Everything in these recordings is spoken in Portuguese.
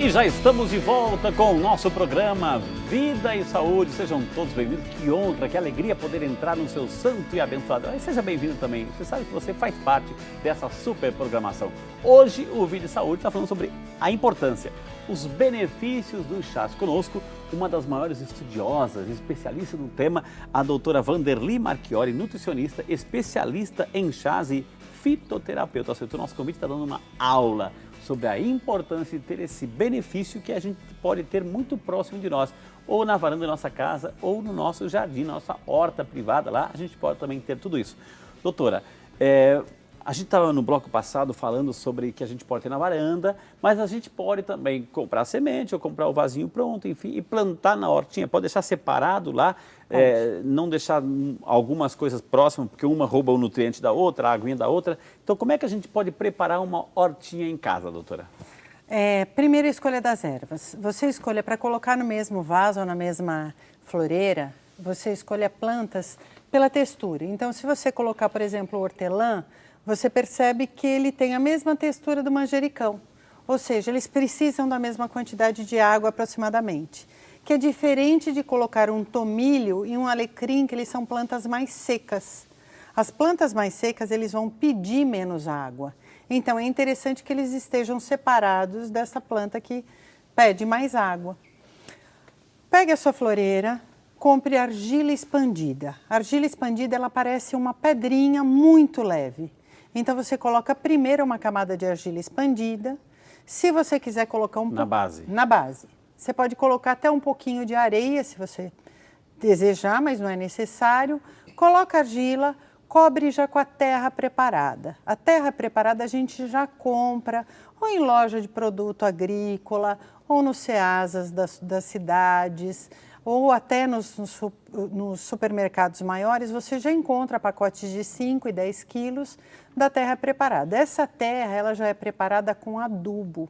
E já estamos de volta com o nosso programa Vida e Saúde. Sejam todos bem-vindos. Que honra, que alegria poder entrar no seu santo e abençoado. E seja bem-vindo também. Você sabe que você faz parte dessa super programação. Hoje o Vida e Saúde está falando sobre a importância, os benefícios dos chás. Conosco, uma das maiores estudiosas, especialista no tema, a doutora Vanderly Marchiori, nutricionista, especialista em chás e fitoterapeuta. Aceitou o nosso convite, está dando uma aula sobre a importância de ter esse benefício que a gente pode ter muito próximo de nós, ou na varanda da nossa casa, ou no nosso jardim, nossa horta privada lá, a gente pode também ter tudo isso. Doutora, a gente estava no bloco passado falando sobre que a gente pode ter na varanda, mas a gente pode também comprar semente ou comprar o vasinho pronto, enfim, e plantar na hortinha. Pode deixar separado lá, não deixar algumas coisas próximas, porque uma rouba o nutriente da outra, a aguinha da outra. Então, como é que a gente pode preparar uma hortinha em casa, doutora? Primeiro, a escolha das ervas. Você escolhe para colocar no mesmo vaso ou na mesma floreira, você escolhe plantas pela textura. Então, se você colocar, por exemplo, o hortelã, você percebe que ele tem a mesma textura do manjericão, ou seja, eles precisam da mesma quantidade de água aproximadamente, que é diferente de colocar um tomilho e um alecrim, que eles são plantas mais secas. As plantas mais secas, eles vão pedir menos água, então é interessante que eles estejam separados dessa planta que pede mais água. Pegue a sua floreira, compre argila expandida. A argila expandida, ela parece uma pedrinha muito leve. Então, você coloca primeiro uma camada de argila expandida. Se você quiser colocar um pouco... Na base. Na base. Você pode colocar até um pouquinho de areia, se você desejar, mas não é necessário. Coloca argila, cobre já com a terra preparada. A terra preparada a gente já compra ou em loja de produto agrícola, ou nos ceasas das cidades, ou até nos supermercados maiores, você já encontra pacotes de 5 e 10 quilos da terra preparada. Essa terra, ela já é preparada com adubo,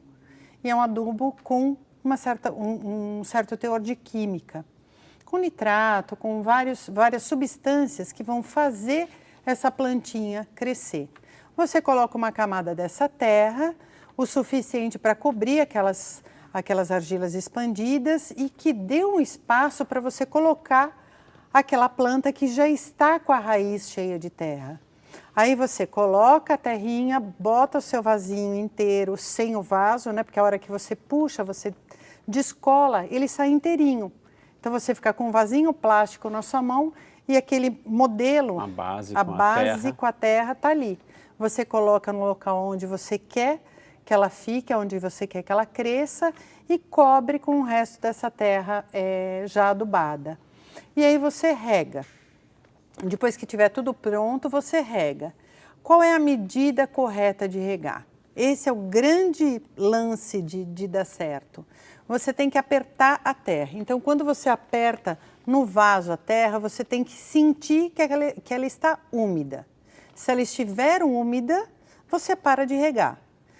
e é um adubo com um certo teor de química, com nitrato, com várias substâncias que vão fazer essa plantinha crescer. Você coloca uma camada dessa terra, o suficiente para cobrir aquelas argilas expandidas e que dê um espaço para você colocar aquela planta que já está com a raiz cheia de terra. Aí você coloca a terrinha, bota o seu vasinho inteiro sem o vaso, né? Porque a hora que você puxa, você descola, ele sai inteirinho. Então você fica com um vasinho plástico na sua mão e aquele modelo, a base com a terra está ali. Você coloca no local onde você quer que ela fique, onde você quer que ela cresça, e cobre com o resto dessa terra já adubada. E aí você rega. Depois que tiver tudo pronto, você rega. Qual é a medida correta de regar? Esse é o grande lance de dar certo. Você tem que apertar a terra. Então, quando você aperta no vaso a terra, você tem que sentir que ela está úmida. Se ela estiver úmida, você para de regar.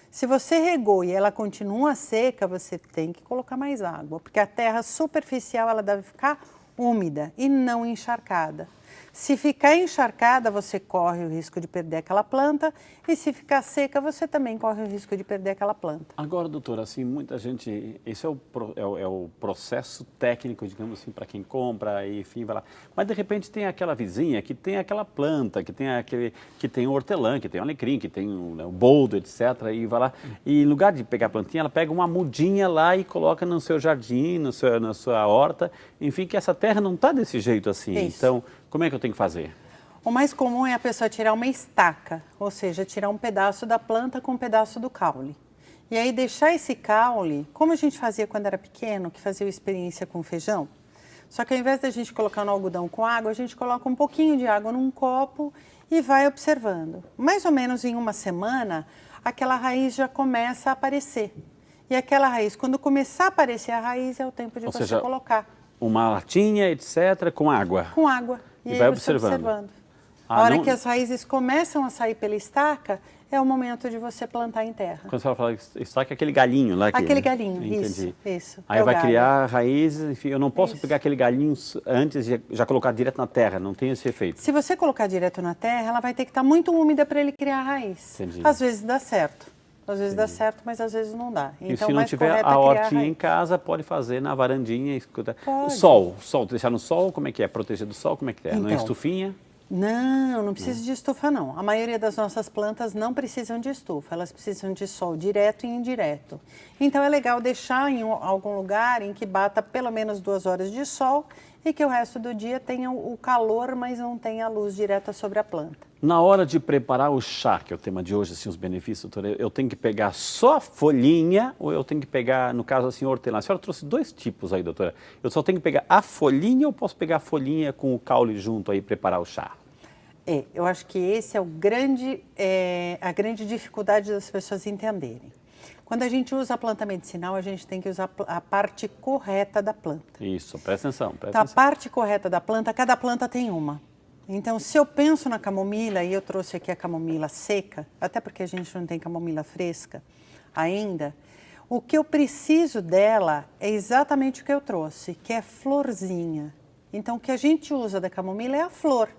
Se você regou e ela continua seca, você tem que colocar mais água, porque a terra superficial ela deve ficar úmida e não encharcada. Se ficar encharcada, você corre o risco de perder aquela planta, e se ficar seca, você também corre o risco de perder aquela planta. Agora, doutora, assim, muita gente, esse é o processo técnico, digamos assim, para quem compra, e, enfim, vai lá. Mas, de repente, tem aquela vizinha que tem aquela planta, que tem o hortelã, que tem o alecrim, que tem o boldo, etc., e vai lá. E, em lugar de pegar a plantinha, ela pega uma mudinha lá e coloca no seu jardim, na sua horta, enfim, que essa terra não está desse jeito assim. Isso. Então, como é que eu tenho que fazer? O mais comum é a pessoa tirar uma estaca, ou seja, tirar um pedaço da planta com um pedaço do caule. E aí deixar esse caule, como a gente fazia quando era pequeno, que fazia experiência com feijão. Só que ao invés da gente colocar no algodão com água, a gente coloca um pouquinho de água num copo e vai observando. Mais ou menos em uma semana, aquela raiz já começa a aparecer. E aquela raiz, quando começar a aparecer a raiz, é o tempo de você colocar. Uma latinha, etc., com água? Com água. E vai observando. A hora que as raízes começam a sair pela estaca, é o momento de você plantar em terra. Quando você fala estaca, é aquele galinho lá? Aquele galinho, entendi. Isso. Aí vai criar raízes, enfim, eu não posso pegar aquele galinho antes de já colocar direto na terra, não tem esse efeito. Se você colocar direto na terra, ela vai ter que estar muito úmida para ele criar raiz. Entendi. Às vezes dá certo, Às vezes dá certo, mas às vezes não dá. E então, se não tiver a hortinha em casa, pode fazer na varandinha. Pode. Sol, deixar no sol, como é que é? Proteger do sol, como é que é? Então, Na estufinha? Não precisa de estufa não. A maioria das nossas plantas não precisam de estufa, elas precisam de sol direto e indireto. Então é legal deixar em algum lugar em que bata pelo menos 2 horas de sol e que o resto do dia tenha o calor, mas não tenha a luz direta sobre a planta. Na hora de preparar o chá, que é o tema de hoje, assim, os benefícios, doutora, eu tenho que pegar só a folhinha ou eu tenho que pegar, no caso assim, hortelã? A senhora trouxe 2 tipos aí, doutora. Eu só tenho que pegar a folhinha ou posso pegar a folhinha com o caule junto aí e preparar o chá? Eu acho que esse é a grande dificuldade das pessoas entenderem. Quando a gente usa a planta medicinal, a gente tem que usar a parte correta da planta. Isso, presta atenção. Então, a parte correta da planta, cada planta tem uma. Então, se eu penso na camomila, e eu trouxe aqui a camomila seca, até porque a gente não tem camomila fresca ainda, o que eu preciso dela é exatamente o que eu trouxe, que é florzinha. Então, o que a gente usa da camomila é a flor.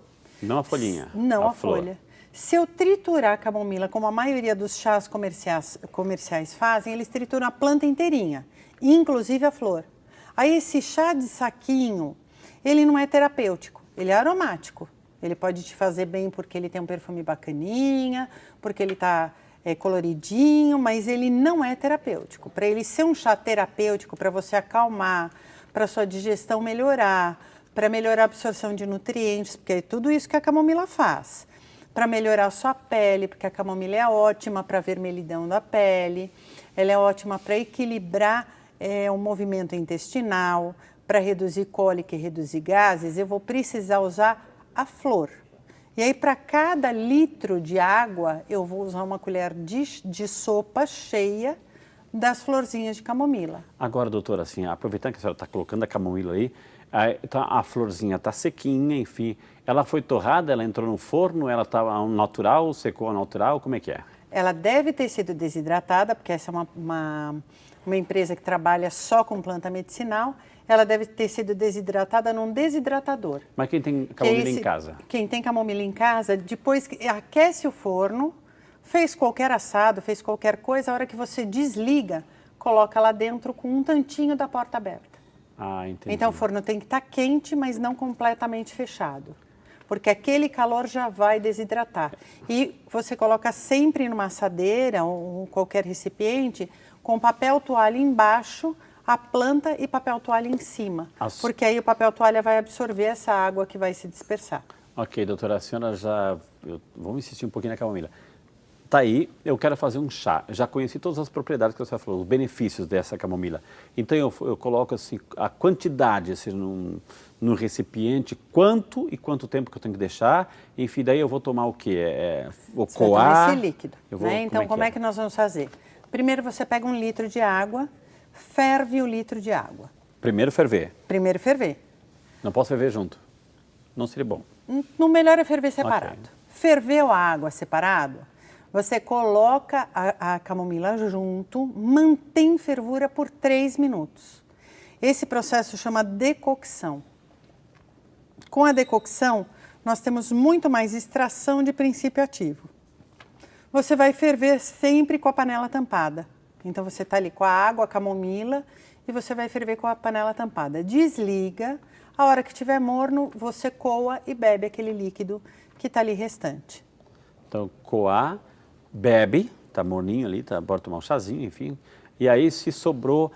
Não a folhinha. Não a folha. Se eu triturar a camomila, como a maioria dos chás comerciais fazem, eles trituram a planta inteirinha, inclusive a flor. Aí esse chá de saquinho, ele não é terapêutico, ele é aromático. Ele pode te fazer bem porque ele tem um perfume bacaninha, porque ele está coloridinho, mas ele não é terapêutico. Para ele ser um chá terapêutico, para você acalmar, para sua digestão melhorar, para melhorar a absorção de nutrientes, porque é tudo isso que a camomila faz. Para melhorar a sua pele, porque a camomila é ótima para a vermelhidão da pele, ela é ótima para equilibrar o movimento intestinal, para reduzir cólica e reduzir gases, eu vou precisar usar a flor. E aí, para cada litro de água, eu vou usar uma colher de sopa cheia das florzinhas de camomila. Agora, doutora, assim, aproveitando que a senhora está colocando a camomila aí, a florzinha está sequinha, enfim, ela foi torrada, ela entrou no forno, ela estava natural, secou a natural, como é que é? Ela deve ter sido desidratada, porque essa é uma empresa que trabalha só com planta medicinal, ela deve ter sido desidratada num desidratador. Mas quem tem camomila em casa? Quem tem camomila em casa, depois que aquece o forno, fez qualquer assado, fez qualquer coisa, a hora que você desliga, coloca lá dentro com um tantinho da porta aberta. Ah, entendi. Então o forno tem que estar quente, mas não completamente fechado, porque aquele calor já vai desidratar. E você coloca sempre numa assadeira ou qualquer recipiente com papel toalha embaixo, a planta e papel toalha em cima, porque aí o papel toalha vai absorver essa água que vai se dispersar. Ok, doutora, a senhora vamos insistir um pouquinho na camomila. Tá aí, eu quero fazer um chá. Já conheci todas as propriedades que você falou, os benefícios dessa camomila. Então eu coloco assim a quantidade assim, num recipiente, quanto tempo que eu tenho que deixar. Enfim, daí eu vou tomar o quê? Vou coar. Esse líquido. Então, como é que nós vamos fazer? Primeiro você pega 1 litro de água, ferve o litro de água. Primeiro ferver. Primeiro ferver. Não posso ferver junto. Não seria bom. No melhor é ferver separado. Okay. Ferveu a água separado, você coloca a camomila junto, mantém fervura por 3 minutos. Esse processo chama decocção. Com a decocção, nós temos muito mais extração de princípio ativo. Você vai ferver sempre com a panela tampada. Então, você está ali com a água, a camomila, e você vai ferver com a panela tampada. Desliga, a hora que estiver morno, você coa e bebe aquele líquido que está ali restante. Então, coar, bebe, está morninho ali, bora tomar um chazinho, enfim. E aí, se sobrou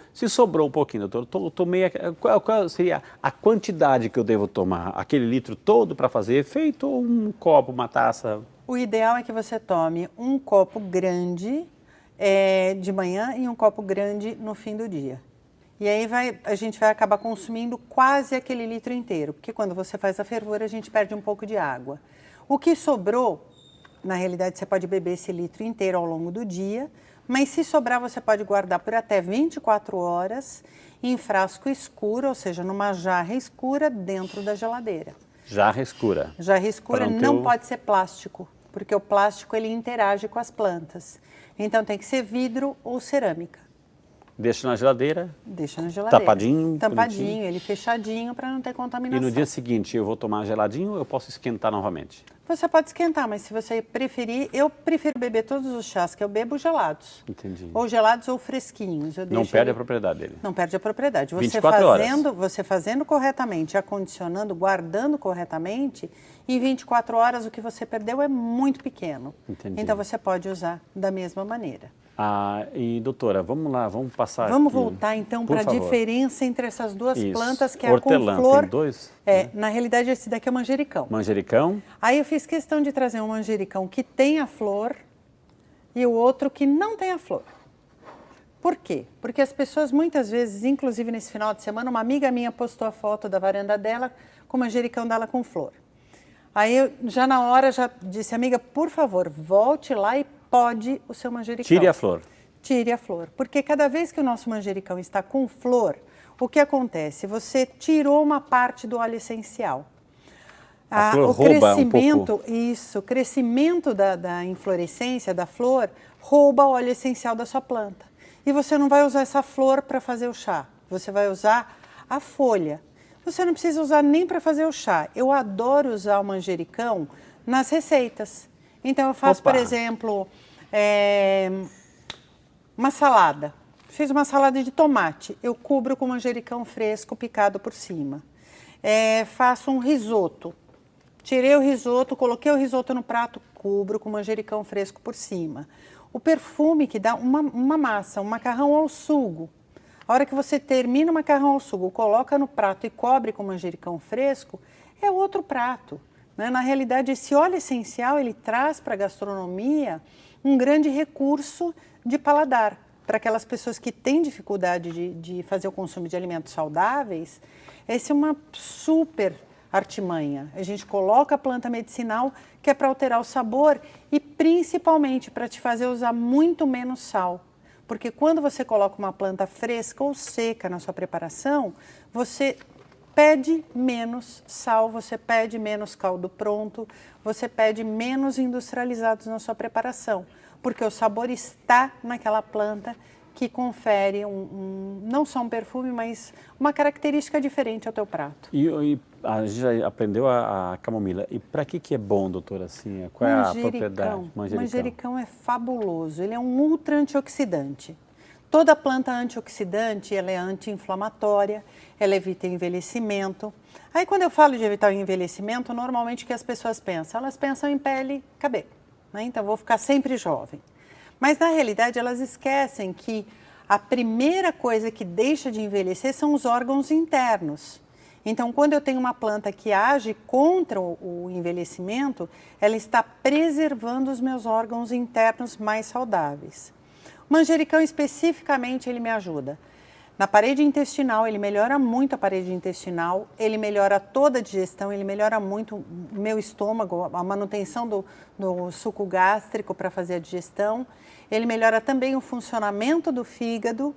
um pouquinho, doutor, eu tomei, qual seria a quantidade que eu devo tomar? Aquele litro todo para fazer efeito ou um copo, uma taça? O ideal é que você tome um copo grande de manhã e um copo grande no fim do dia. E aí a gente vai acabar consumindo quase aquele litro inteiro, porque quando você faz a fervura, a gente perde um pouco de água. O que sobrou, na realidade, você pode beber esse litro inteiro ao longo do dia, mas se sobrar, você pode guardar por até 24 horas em frasco escuro, ou seja, numa jarra escura dentro da geladeira. Jarra escura. Jarra escura não pode ser plástico, porque o plástico ele interage com as plantas. Então tem que ser vidro ou cerâmica. Deixa na geladeira. Deixa na geladeira. Tapadinho. Tampadinho, bonitinho. ele fechadinho para não ter contaminação. E no dia seguinte eu vou tomar geladinho ou eu posso esquentar novamente? Você pode esquentar, mas se você preferir, eu prefiro beber todos os chás que eu bebo gelados. Entendi. Ou gelados ou fresquinhos. Não perde a propriedade dele. Não perde a propriedade. 24 horas. Você fazendo corretamente, acondicionando, guardando corretamente, em 24 horas o que você perdeu é muito pequeno. Entendi. Então você pode usar da mesma maneira. E doutora, vamos lá, vamos passar Vamos aqui, voltar então por para a favor. diferença entre essas duas Isso. plantas, que Hortelã, é a com flor. tem dois? Na realidade esse daqui é manjericão. Manjericão. Aí eu fiz questão de trazer um manjericão que tem a flor e o outro que não tem a flor. Por quê? Porque as pessoas muitas vezes, inclusive nesse final de semana, uma amiga minha postou a foto da varanda dela com o manjericão dela com flor. Aí eu já na hora já disse, amiga, por favor, volte lá e pode o seu manjericão. Tire a flor. Tire a flor, porque cada vez que o nosso manjericão está com flor, o que acontece? Você tirou uma parte do óleo essencial. A flor o rouba crescimento, um pouco. Isso, o crescimento da inflorescência da flor rouba o óleo essencial da sua planta. E você não vai usar essa flor para fazer o chá, você vai usar a folha. Você não precisa usar nem para fazer o chá. Eu adoro usar o manjericão nas receitas. Então eu faço, por exemplo, uma salada. Fiz uma salada de tomate, eu cubro com manjericão fresco picado por cima. Faço um risoto. Tirei o risoto, coloquei o risoto no prato, cubro com manjericão fresco por cima. O perfume que dá uma massa, um macarrão ao sugo. A hora que você termina o macarrão ao sugo, coloca no prato e cobre com manjericão fresco, é outro prato. Né? Na realidade, esse óleo essencial, ele traz para a gastronomia um grande recurso de paladar. Para aquelas pessoas que têm dificuldade de fazer o consumo de alimentos saudáveis, essa é uma super artimanha. A gente coloca a planta medicinal que é para alterar o sabor e principalmente para te fazer usar muito menos sal. Porque quando você coloca uma planta fresca ou seca na sua preparação, você pede menos sal, você pede menos caldo pronto, você pede menos industrializados na sua preparação. Porque o sabor está naquela planta que confere não só um perfume, mas uma característica diferente ao teu prato. E a gente já aprendeu a camomila. E para que é bom, doutora? Assim, qual é a propriedade? Manjericão é fabuloso. Ele é um ultra antioxidante. Toda planta antioxidante, ela é anti-inflamatória, ela evita envelhecimento. Aí quando eu falo de evitar o envelhecimento, normalmente o que as pessoas pensam? Elas pensam em pele e cabelo. Né? Então, vou ficar sempre jovem. Mas, na realidade, elas esquecem que a primeira coisa que deixa de envelhecer são os órgãos internos. Então, quando eu tenho uma planta que age contra o envelhecimento, ela está preservando os meus órgãos internos mais saudáveis. O manjericão, especificamente, ele me ajuda. Na parede intestinal, ele melhora muito a parede intestinal, ele melhora toda a digestão, ele melhora muito o meu estômago, a manutenção do suco gástrico para fazer a digestão. Ele melhora também o funcionamento do fígado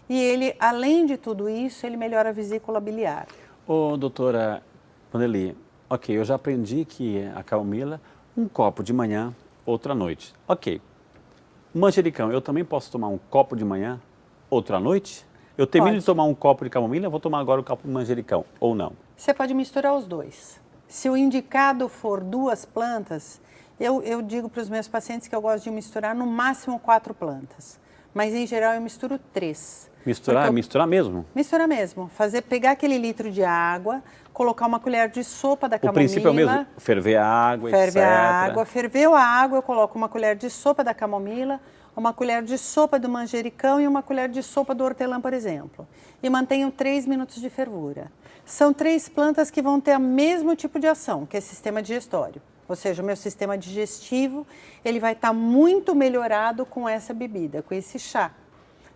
e ele, além de tudo isso, ele melhora a vesícula biliar. Ô, doutora Vanderly, ok, eu já aprendi que a camomila, um copo de manhã, outro à noite. Ok. Manjericão, eu também posso tomar um copo de manhã, outro à noite? Eu termino de tomar um copo de camomila, eu vou tomar agora um copo de manjericão, ou não? Você pode misturar os dois. Se o indicado for 2 plantas, eu digo para os meus pacientes que eu gosto de misturar no máximo 4 plantas. Mas em geral eu misturo 3. Misturar mesmo? Misturar mesmo. Pegar aquele litro de água, colocar uma colher de sopa da camomila. O princípio é o mesmo? Ferver a água, Ferve etc. a água. Ferveu a água, eu coloco uma colher de sopa da camomila, uma colher de sopa do manjericão e uma colher de sopa do hortelã, por exemplo. E mantenho 3 minutos de fervura. São 3 plantas que vão ter o mesmo tipo de ação, que é sistema digestório. Ou seja, o meu sistema digestivo, ele vai estar muito melhorado com essa bebida, com esse chá.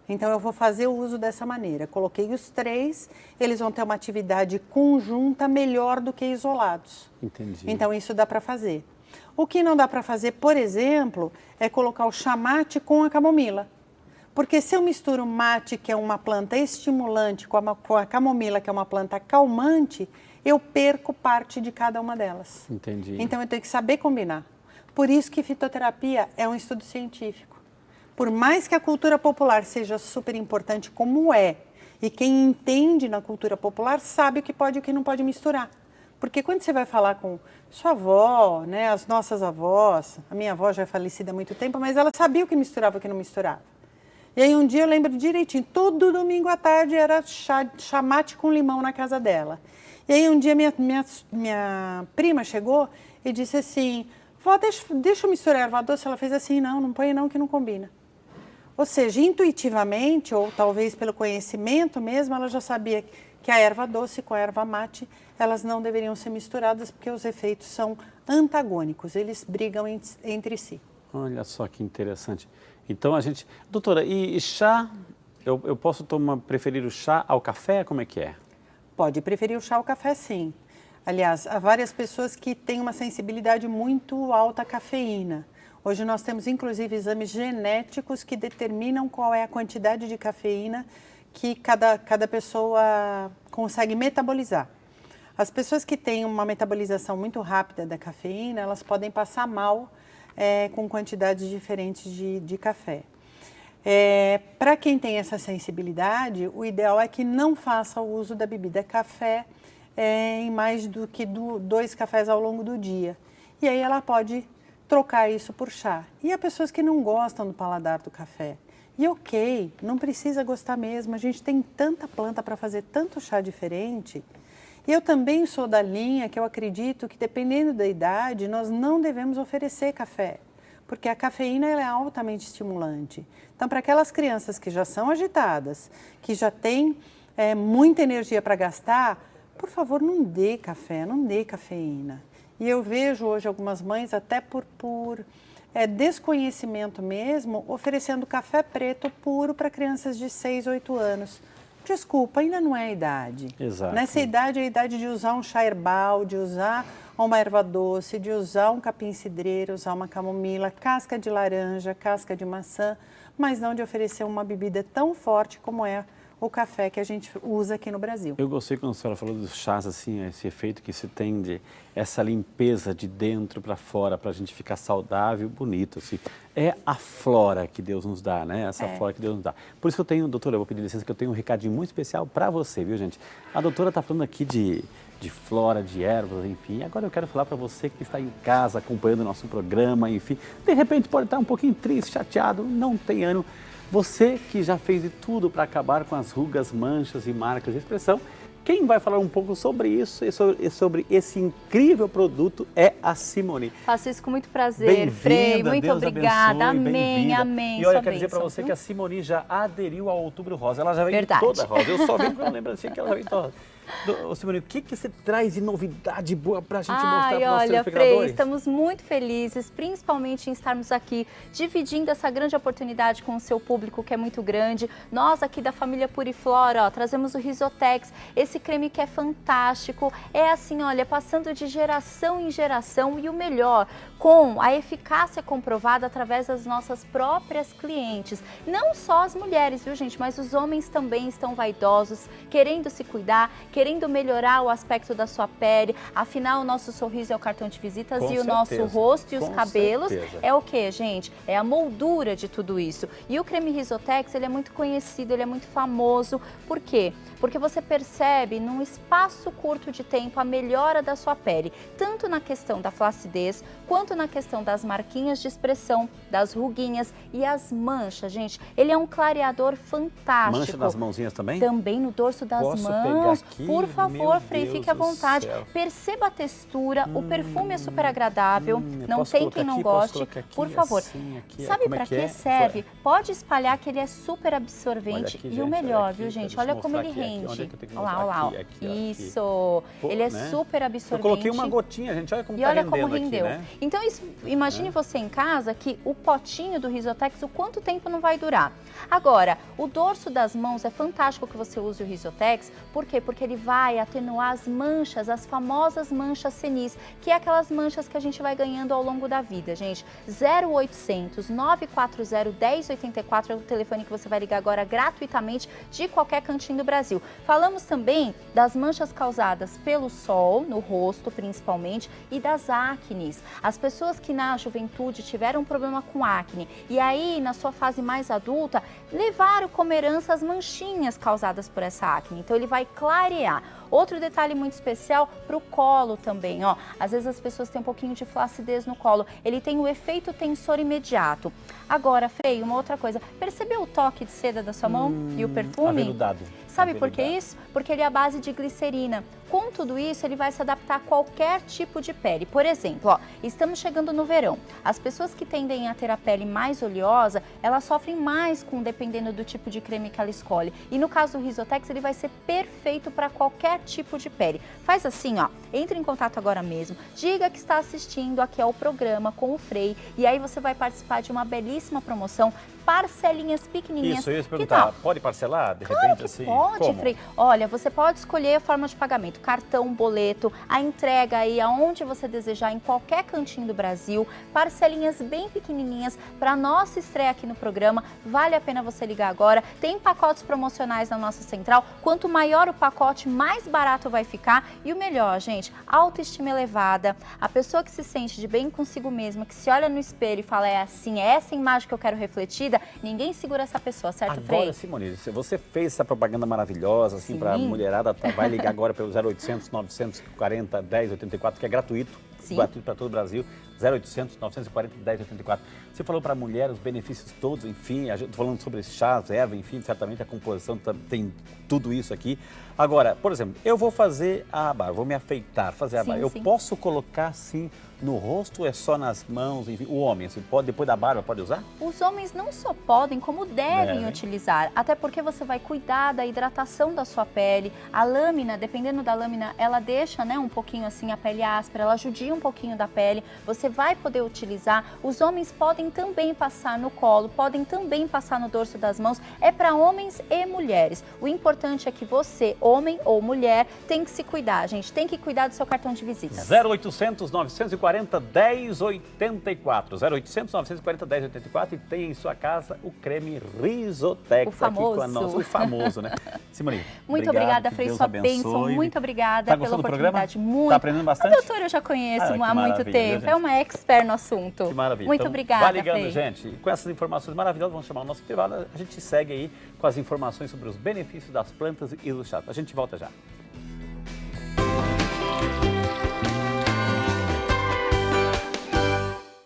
Então, eu vou fazer o uso dessa maneira. Coloquei os 3, eles vão ter uma atividade conjunta melhor do que isolados. Entendi. Então, isso dá para fazer. O que não dá para fazer, por exemplo, é colocar o chá mate com a camomila. Porque se eu misturo mate, que é uma planta estimulante, com a camomila, que é uma planta calmante, eu perco parte de cada uma delas. Entendi. Então, eu tenho que saber combinar. Por isso que fitoterapia é um estudo científico. Por mais que a cultura popular seja super importante como é, e quem entende na cultura popular sabe o que pode e o que não pode misturar. Porque quando você vai falar com sua avó, né, as nossas avós, a minha avó já é falecida há muito tempo, mas ela sabia o que misturava e o que não misturava. E aí um dia eu lembro direitinho, todo domingo à tarde era chá mate com limão na casa dela. E aí um dia minha prima chegou e disse assim, vó, deixa eu misturar erva doce. Ela fez assim, não põe não que não combina. Ou seja, intuitivamente, ou talvez pelo conhecimento mesmo, ela já sabia que a erva doce com a erva mate, elas não deveriam ser misturadas porque os efeitos são antagônicos, eles brigam entre si. Olha só que interessante. Então a gente... Doutora, e chá, eu posso preferir o chá ao café? Como é que é? Pode preferir o chá ao café, sim. Aliás, há várias pessoas que têm uma sensibilidade muito alta à cafeína. Hoje nós temos, inclusive, exames genéticos que determinam qual é a quantidade de cafeína que cada pessoa consegue metabolizar. As pessoas que têm uma metabolização muito rápida da cafeína, elas podem passar mal com quantidades diferentes de café. Para quem tem essa sensibilidade, o ideal é que não faça o uso da bebida café em mais do que 2 cafés ao longo do dia. E aí ela pode trocar isso por chá. E há pessoas que não gostam do paladar do café. E ok, não precisa gostar mesmo, a gente tem tanta planta para fazer tanto chá diferente. E eu também sou da linha que eu acredito que, dependendo da idade, nós não devemos oferecer café, porque a cafeína ela é altamente estimulante. Então, para aquelas crianças que já são agitadas, que já têm muita energia para gastar, por favor, não dê café, não dê cafeína. E eu vejo hoje algumas mães, até por desconhecimento mesmo, oferecendo café preto puro para crianças de 6, 8 anos. Desculpa, ainda não é a idade. Exato. Nessa idade é a idade de usar um chá herbal, de usar uma erva doce, de usar um capim-cidreiro, usar uma camomila, casca de laranja, casca de maçã, mas não de oferecer uma bebida tão forte como é o café que a gente usa aqui no Brasil. Eu gostei quando a senhora falou dos chás, assim, esse efeito que se tem de essa limpeza de dentro para fora, para a gente ficar saudável, bonito, assim. É a flora que Deus nos dá, né? Essa flora que Deus nos dá. Por isso que eu tenho, doutora, eu vou pedir licença que eu tenho um recadinho muito especial para você, viu, gente? A doutora está falando aqui de flora, de ervas, enfim. Agora eu quero falar para você que está em casa acompanhando o nosso programa, enfim. De repente pode estar um pouquinho triste, chateado, não tem ânimo. Você que já fez de tudo para acabar com as rugas, manchas e marcas de expressão, quem vai falar um pouco sobre isso e sobre esse incrível produto é a Simone. Faço isso com muito prazer, Frei, muito Deus obrigada, abençoe, amém, amém. E olha, eu quero dizer para você que a Simone já aderiu ao Outubro Rosa, ela já vem toda rosa, eu só vim com a lembrancinha que ela já vem toda rosa. Simone, o que você traz de novidade boa para a gente mostrar para os nossos telespectadores? Frei, estamos muito felizes, principalmente em estarmos aqui dividindo essa grande oportunidade com o seu público, que é muito grande. Nós aqui da família Puriflora, ó, trazemos o Risotex, esse creme que é fantástico, é assim, olha, passando de geração em geração e o melhor, com a eficácia comprovada através das nossas próprias clientes. Não só as mulheres, viu, gente, mas os homens também estão vaidosos, querendo se cuidar, querendo melhorar o aspecto da sua pele. Afinal, o nosso sorriso é o cartão de visitas e o nosso rosto e os cabelos é o que, gente? É a moldura de tudo isso. E o creme Risotex, ele é muito conhecido, ele é muito famoso. Por quê? Porque você percebe num espaço curto de tempo a melhora da sua pele, tanto na questão da flacidez, quanto na questão das marquinhas de expressão, das ruguinhas e as manchas, gente. Ele é um clareador fantástico. Mancha nas mãozinhas também? Também no dorso das mãos. Por favor, Frei, fique à vontade. Perceba a textura, o perfume é super agradável, não tem quem não goste. Por favor, assim, sabe para que serve? Pode espalhar que ele é super absorvente aqui, e o melhor, viu, gente? Olha como ele rende. Olha lá, olha lá. Isso, ele é super absorvente. Eu coloquei uma gotinha, gente, olha como tá rendendo. E olha como rendeu. Aqui, né? Então, imagine você em casa que o potinho do Risotex, o quanto tempo não vai durar. Agora, o dorso das mãos é fantástico que você use o Risotex, por quê? Porque ele vai atenuar as manchas, as famosas manchas senis, que é aquelas manchas que a gente vai ganhando ao longo da vida, gente. 0800 940 1084 é o telefone que você vai ligar agora gratuitamente de qualquer cantinho do Brasil. Falamos também das manchas causadas pelo sol, no rosto principalmente, e das acnes. As pessoas que na juventude tiveram problema com acne e aí na sua fase mais adulta levaram como herança as manchinhas causadas por essa acne. Então ele vai clarear. Outro detalhe muito especial para o colo também, ó. Às vezes as pessoas têm um pouquinho de flacidez no colo. Ele tem o efeito tensor imediato. Agora, Frei, uma outra coisa. Percebeu o toque de seda da sua mão e o perfume? Aveludado. Sabe por que isso? Porque ele é a base de glicerina. Com tudo isso, ele vai se adaptar a qualquer tipo de pele. Por exemplo, ó, estamos chegando no verão. As pessoas que tendem a ter a pele mais oleosa, elas sofrem mais dependendo do tipo de creme que ela escolhe. E no caso do Risotex, ele vai ser perfeito para qualquer tipo de pele. Faz assim, ó, entre em contato agora mesmo, diga que está assistindo aqui ao programa com o Frei e aí você vai participar de uma belíssima promoção, parcelinhas pequenininhas. Isso, eu ia te perguntar, pode parcelar de repente assim? Pode, Frei. Olha, você pode escolher a forma de pagamento, cartão, boleto, a entrega aí aonde você desejar, em qualquer cantinho do Brasil, parcelinhas bem pequenininhas para nossa estreia aqui no programa. Vale a pena você ligar agora. Tem pacotes promocionais na nossa central. Quanto maior o pacote, mais barato vai ficar. E o melhor, gente, autoestima elevada. A pessoa que se sente de bem consigo mesma, que se olha no espelho e fala, é assim, é essa imagem que eu quero refletida, ninguém segura essa pessoa, certo, Frei? Agora, Simone, você fez essa propaganda maravilhosa, assim, para a mulherada, vai ligar agora pelo 0800 940 1084, que é gratuito. Sim. Gratuito para todo o Brasil, 0800 940 1084. Você falou para a mulher os benefícios todos, enfim, estou falando sobre chás, erva, enfim, certamente a composição tem tudo isso aqui. Agora, por exemplo, eu vou fazer a barba, vou me afeitar, fazer a barba. Eu posso colocar assim no rosto ou é só nas mãos? Enfim, o homem, assim, pode, depois da barba, pode usar? Os homens não só podem, como devem utilizar, até porque você vai cuidar da hidratação da sua pele. A lâmina, dependendo da lâmina, ela deixa, né, um pouquinho assim a pele áspera, ela judia um pouquinho da pele. Você vai poder utilizar. Os homens podem também passar no colo, podem também passar no dorso das mãos. É para homens e mulheres. O importante é que você, homem ou mulher, tem que se cuidar, gente. Tem que cuidar do seu cartão de visitas. 0800 940 1084. 0800 940 1084 e tem em sua casa o creme Risotex. O famoso. Aqui com a nossa, o famoso, né? Simone, muito obrigada, Frei, sua bênção. Muito obrigada pela oportunidade. Está aprendendo bastante? A doutora eu já conheço há muito tempo. É uma expert no assunto. Que maravilha. Muito então, obrigada, vai ligando, Frei. gente. Com essas informações maravilhosas, vamos chamar o nosso intervalo. A gente segue aí com as informações sobre os benefícios das plantas e do chá. A gente volta já.